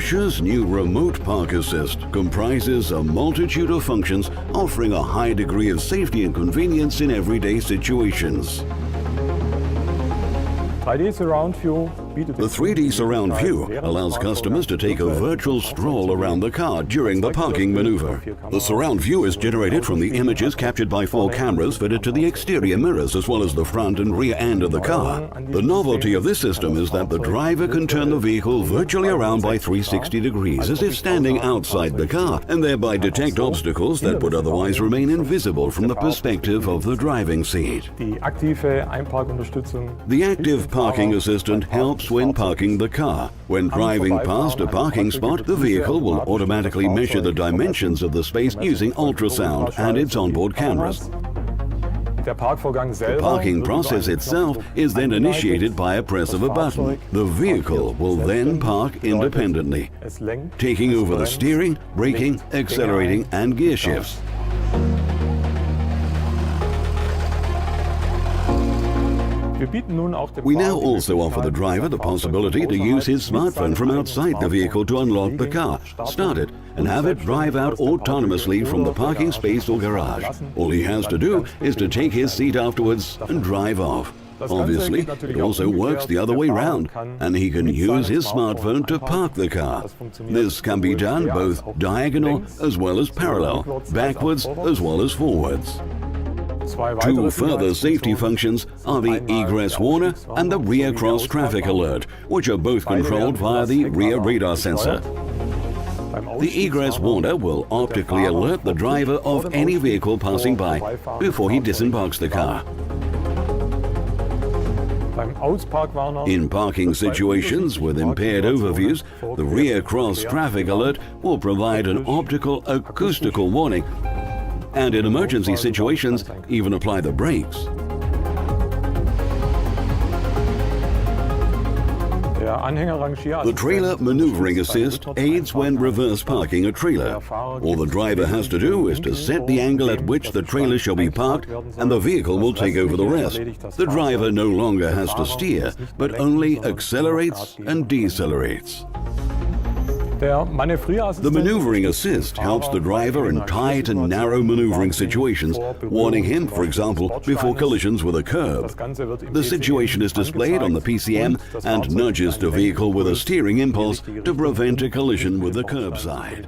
Porsche's new remote park assist comprises a multitude of functions offering a high degree of safety and convenience in everyday situations. The 3D surround view allows customers to take a virtual stroll around the car during the parking maneuver. The surround view is generated from the images captured by 4 cameras fitted to the exterior mirrors as well as the front and rear end of the car. The novelty of this system is that the driver can turn the vehicle virtually around by 360 degrees as if standing outside the car and thereby detect obstacles that would otherwise remain invisible from the perspective of the driving seat. The active parking assistant helps when parking the car. When driving past a parking spot, the vehicle will automatically measure the dimensions of the space using ultrasound and its onboard cameras. The parking process itself is then initiated by a press of a button. The vehicle will then park independently, taking over the steering, braking, accelerating and gear shifts. We now also offer the driver the possibility to use his smartphone from outside the vehicle to unlock the car, start it, and have it drive out autonomously from the parking space or garage. All he has to do is to take his seat afterwards and drive off. Obviously, it also works the other way round, and he can use his smartphone to park the car. This can be done both diagonal as well as parallel, backwards as well as forwards. 2 further safety functions are the egress warner and the rear cross traffic alert, which are both controlled via the rear radar sensor. The egress warner will optically alert the driver of any vehicle passing by before he disembarks the car. In parking situations with impaired overviews, the rear cross traffic alert will provide an optical acoustical warning, and in emergency situations, even apply the brakes. The trailer maneuvering assist aids when reverse parking a trailer. All the driver has to do is to set the angle at which the trailer shall be parked, and the vehicle will take over the rest. The driver no longer has to steer, but only accelerates and decelerates. The maneuvering assist helps the driver in tight and narrow maneuvering situations, warning him, for example, before collisions with a curb. The situation is displayed on the PCM and nudges the vehicle with a steering impulse to prevent a collision with the curbside.